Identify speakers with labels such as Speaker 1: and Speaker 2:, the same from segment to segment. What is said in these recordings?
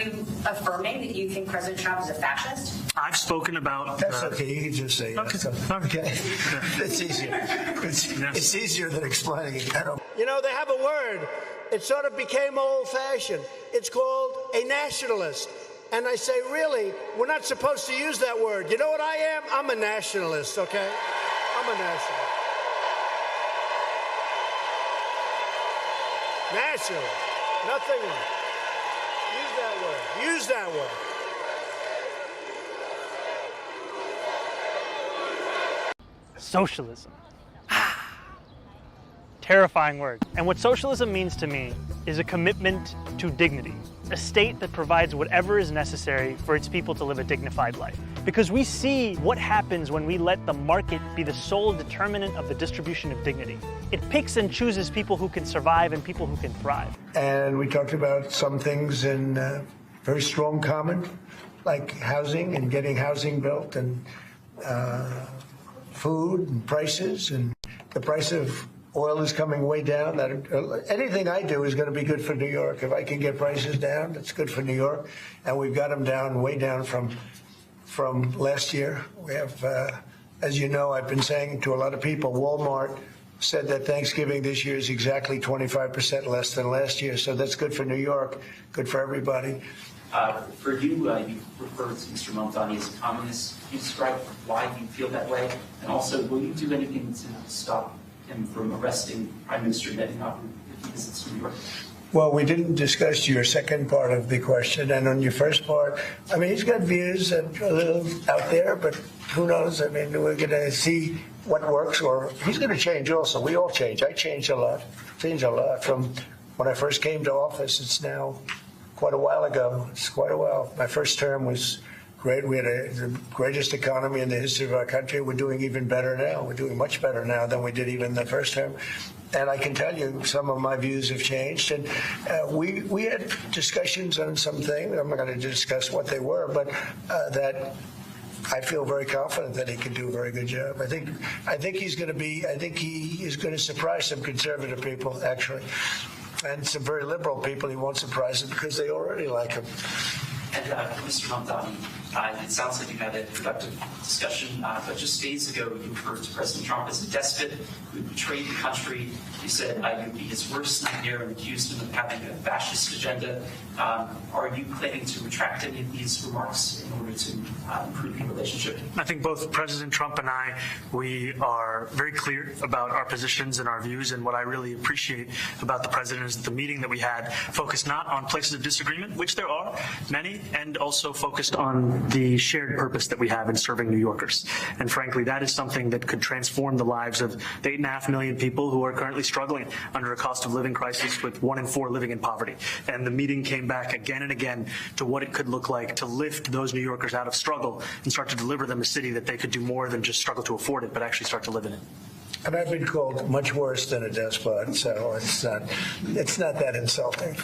Speaker 1: you affirming that you think President Trump is a fascist?
Speaker 2: I've spoken about...
Speaker 3: That's okay. You can just say
Speaker 2: yes.
Speaker 3: Okay. It's easier. It's easier than explaining it.
Speaker 4: You know, they have a word. It sort of became old-fashioned. It's called a nationalist. And I say, really, we're not supposed to use that word. You know what I am? I'm a nationalist, okay? I'm a nationalist. Nationalist. Nothing else. Use that word. Use that word.
Speaker 2: Socialism. Terrifying word. And what socialism means to me is a commitment to dignity, a state that provides whatever is necessary for its people to live a dignified life. Because we see what happens when we let the market be the sole determinant of the distribution of dignity. It picks and chooses people who can survive and people who can thrive.
Speaker 3: And we talked about some things in very strong common, like housing and getting housing built, and food and prices, and the price of oil is coming way down. Anything I do is going to be good for New York. If I can get prices down, it's good for New York. And we've got them down, way down from last year. We have, as you know, I've been saying to a lot of people, Walmart said that Thanksgiving this year is exactly 25% less than last year. So that's good for New York, good for everybody.
Speaker 5: For you, you referred to Mr. Mamdani as a communist. Can you describe why you feel that way? And also, will you do anything to stop him from arresting Prime Minister Netanyahu if he visits New York?
Speaker 3: Well, we didn't discuss your second part of the question. And on your first part, I mean, he's got views that are a little out there, but who knows? I mean, we're going to see what works, or he's going to change also. We all change. I changed a lot. From when I first came to office. It's now quite a while ago. It's quite a while. My first term was great. We had the greatest economy in the history of our country. We're doing even better now. We're doing much better now than we did even the first term. And I can tell you some of my views have changed. And we had discussions on some things. I'm not going to discuss what they were, but that I feel very confident that he can do a very good job. I think he's going to be. I think he is going to surprise some conservative people, actually, and some very liberal people. He won't surprise them because they already like him.
Speaker 5: And Mr. Mamdani, it sounds like you had a productive discussion, but just days ago you referred to President Trump as a despot who betrayed the country. You said you'd be his worst nightmare and accused him of having a fascist agenda. Are you planning to retract any of these remarks in order to improve the relationship?
Speaker 2: I think both President Trump and I, we are very clear about our positions and our views, and what I really appreciate about the president is that the meeting that we had focused not on places of disagreement, which there are many, and also focused on the shared purpose that we have in serving New Yorkers. And frankly, that is something that could transform the lives of the 8.5 million people who are currently struggling under a cost of living crisis, with 1 in 4 living in poverty. And the meeting came back again and again to what it could look like to lift those New Yorkers out of struggle and start to deliver them a city that they could do more than just struggle to afford it, but actually start to live in it.
Speaker 3: And I've been called much worse than a despot, so it's not that insulting.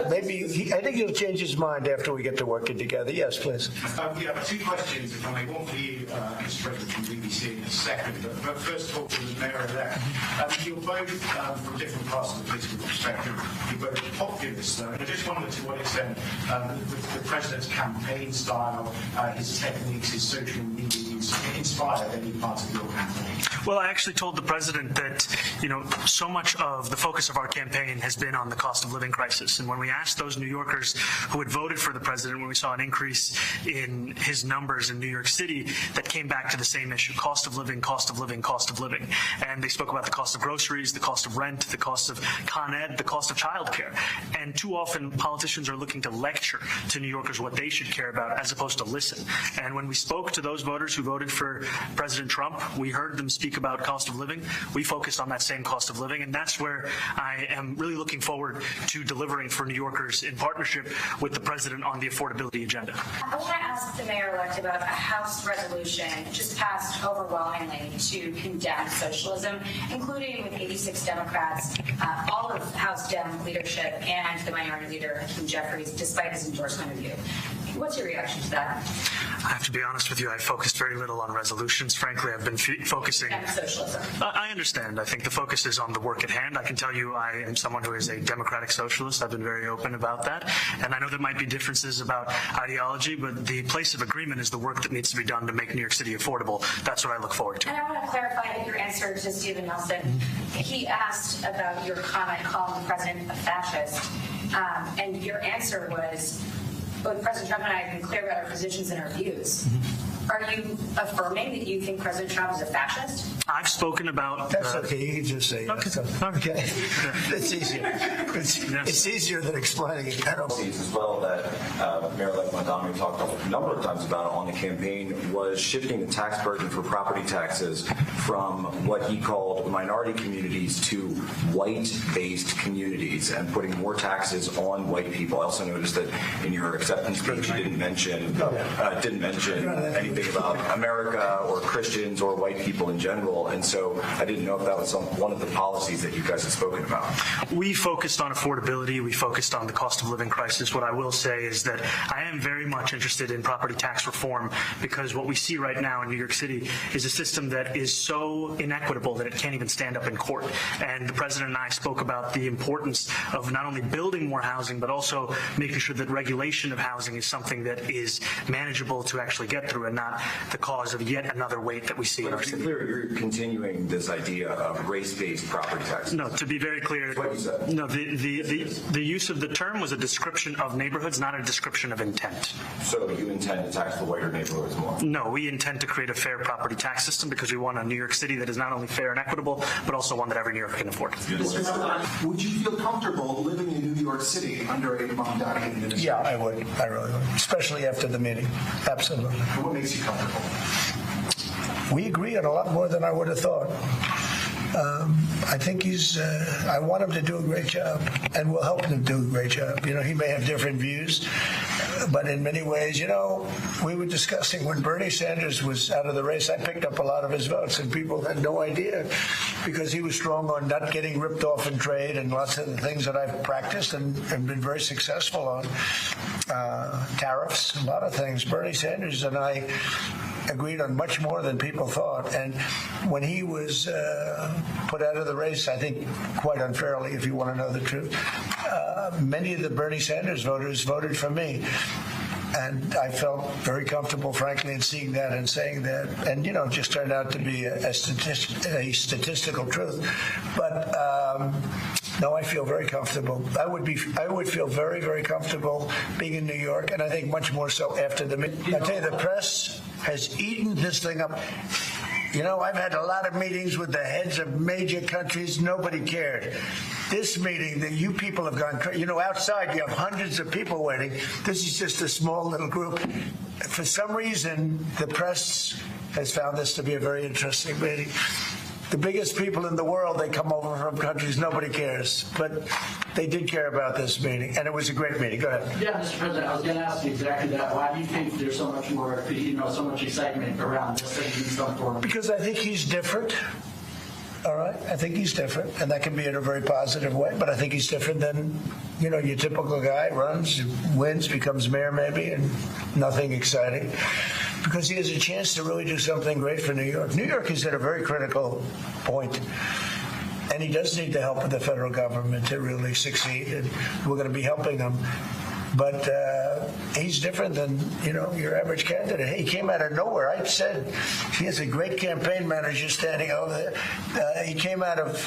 Speaker 3: Maybe I think he'll change his mind after we get to working together. Yes, please.
Speaker 6: Yeah, 2 questions, if I may. One for you, Mr. President, from BBC in a second. But first of all, for the mayor-elect. You're both from different parts of the political spectrum. You're both populists, though. And I just wondered to what extent the president's campaign style, his techniques, his social media use inspired any part of your campaign.
Speaker 2: Well, I actually told the president that, so much of the focus of our campaign has been on the cost of living crisis. And when we asked those New Yorkers who had voted for the president, when we saw an increase in his numbers in New York City, that came back to the same issue: cost of living, cost of living, cost of living. And they spoke about the cost of groceries, the cost of rent, the cost of Con Ed, the cost of childcare. And too often politicians are looking to lecture to New Yorkers what they should care about, as opposed to listen. And when we spoke to those voters who voted for President Trump, we heard them speak about cost of living. We focused on that same cost of living, and that's where I am really looking forward to delivering for New Yorkers in partnership with the president on the affordability agenda.
Speaker 1: I want to ask the mayor-elect about a House resolution just passed overwhelmingly to condemn socialism, including with 86 Democrats, all of House Dem leadership, and the minority leader, Hakeem Jeffries, despite his endorsement of you. What's your reaction to that?
Speaker 2: I have to be honest with you, I focused very little on resolutions. Frankly, I've been focusing...
Speaker 1: And socialism.
Speaker 2: I understand. I think the focus is on the work at hand. I can tell you I am someone who is a democratic socialist. I've been very open about that. And I know there might be differences about ideology, but the place of agreement is the work that needs to be done to make New York City affordable. That's what I look forward to.
Speaker 1: And I want to clarify your answer to Stephen Nelson. He asked about your comment calling the president a fascist. And your answer was, both President Trump and I have been clear about our positions and our views. Are you affirming that you think President Trump is a fascist?
Speaker 2: I've spoken about...
Speaker 3: That's okay. You can just say yes. Okay. It's easier. It's easier than explaining it. I don't
Speaker 7: as well that Mayor-elect Montgomery talked a number of times about on the campaign was shifting the tax burden for property taxes from what he called minority communities to white-based communities and putting more taxes on white people. I also noticed that in your acceptance speech you didn't mention anything about America or Christians or white people in general, and so I didn't know if that was one of the policies that you guys have spoken about.
Speaker 2: We focused on affordability. We focused on the cost of living crisis. What I will say is that I am very much interested in property tax reform because what we see right now in New York City is a system that is so inequitable that it can't even stand up in court. And the president and I spoke about the importance of not only building more housing, but also making sure that regulation of housing is something that is manageable to actually get through and not the cause of yet another weight that we see in our city.
Speaker 7: You're continuing this idea of race-based property taxes.
Speaker 2: No, to be very clear,
Speaker 7: what you said.
Speaker 2: No, the use of the term was a description of neighborhoods, not a description of intent.
Speaker 7: So you intend to tax the whiter neighborhoods more?
Speaker 2: No, we intend to create a fair property tax system because we want a New York City that is not only fair and equitable, but also one that every New Yorker can afford.
Speaker 8: Would you feel comfortable living in New York City under a Mamdani administration?
Speaker 3: Yeah, I would. I really would. Especially after the meeting. Absolutely.
Speaker 8: What makes you comfortable?
Speaker 3: We agree on a lot more than I would have thought. I think I want him to do a great job, and we'll help him do a great job. You know, he may have different views, but in many ways, you know, we were discussing when Bernie Sanders was out of the race, I picked up a lot of his votes, and people had no idea because he was strong on not getting ripped off in trade and lots of the things that I've practiced and been very successful on. Tariffs, a lot of things. Bernie Sanders and I agreed on much more than people thought. And when he was put out of the race, I think quite unfairly, if you want to know the truth, many of the Bernie Sanders voters voted for me. And I felt very comfortable, frankly, in seeing that and saying that. And, you know, it just turned out to be a statistical truth. But no, I feel very comfortable. I would feel very, very comfortable being in New York, and I think much more so after the meeting. I tell you, the press has eaten this thing up. You know, I've had a lot of meetings with the heads of major countries. Nobody cared. This meeting, that you people have gone crazy. You know, outside you have hundreds of people waiting. This is just a small little group. For some reason, the press has found this to be a very interesting meeting. The biggest people in the world, they come over from countries nobody cares. But they did care about this meeting, and it was a great meeting. Go ahead.
Speaker 9: Yeah, Mr. President, I was going to ask you exactly that. Why do you think there's so much more, so much excitement around this thing in some form?
Speaker 3: Because I think he's different. All right, I think he's different, and that can be in a very positive way. But I think he's different than, you know, your typical guy runs, wins, becomes mayor maybe, and nothing exciting. Because he has a chance to really do something great for New York. New York is at a very critical point, and he does need the help of the federal government to really succeed, and we're going to be helping him. But he's different than, you know, your average candidate. He came out of nowhere. I said he has a great campaign manager standing over there. He came out of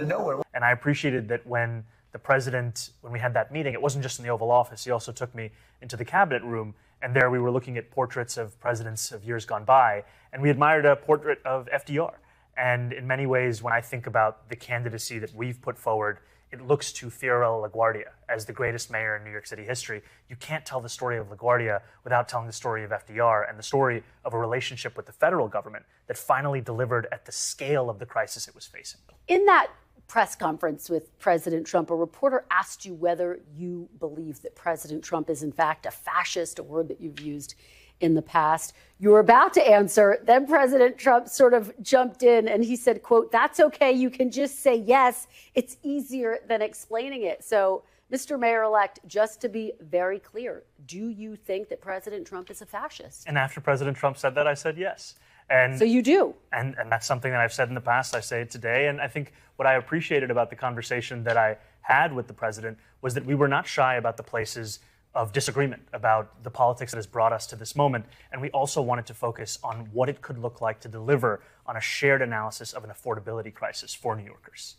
Speaker 3: nowhere.
Speaker 2: And I appreciated that when we had that meeting, it wasn't just in the Oval Office. He also took me into the cabinet room, and there we were looking at portraits of presidents of years gone by, and we admired a portrait of FDR. And in many ways, when I think about the candidacy that we've put forward, it looks to Fiorello LaGuardia as the greatest mayor in New York City history. You can't tell the story of LaGuardia without telling the story of FDR and the story of a relationship with the federal government that finally delivered at the scale of the crisis it was facing.
Speaker 10: In that press conference with President Trump, a reporter asked you whether you believe that President Trump is in fact a fascist, a word that you've used in the past. You were about to answer, then President Trump sort of jumped in and he said, quote, "That's okay, you can just say yes. It's easier than explaining it." So Mr. Mayor-elect, just to be very clear, do you think that President Trump is a fascist?
Speaker 2: And after President Trump said that, I said yes. And
Speaker 10: so you do?
Speaker 2: And that's something that I've said in the past. I say it today. And I think what I appreciated about the conversation that I had with the president was that we were not shy about the places of disagreement about the politics that has brought us to this moment. And we also wanted to focus on what it could look like to deliver on a shared analysis of an affordability crisis for New Yorkers.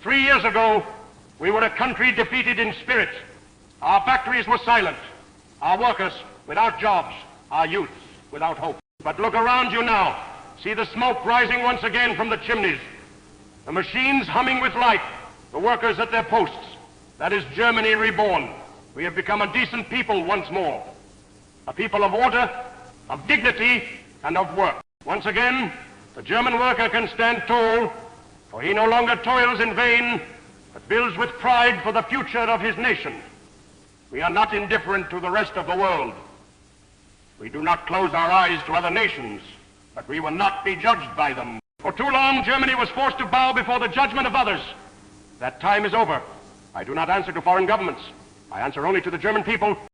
Speaker 11: 3 years ago, we were a country defeated in spirit. Our factories were silent, our workers without jobs, our youth without hope. But look around you now. See the smoke rising once again from the chimneys, the machines humming with life, the workers at their posts. That is Germany reborn. We have become a decent people once more, a people of order, of dignity, and of work. Once again, the German worker can stand tall, for he no longer toils in vain, but builds with pride for the future of his nation. We are not indifferent to the rest of the world. We do not close our eyes to other nations, but we will not be judged by them. For too long, Germany was forced to bow before the judgment of others. That time is over. I do not answer to foreign governments. I answer only to the German people.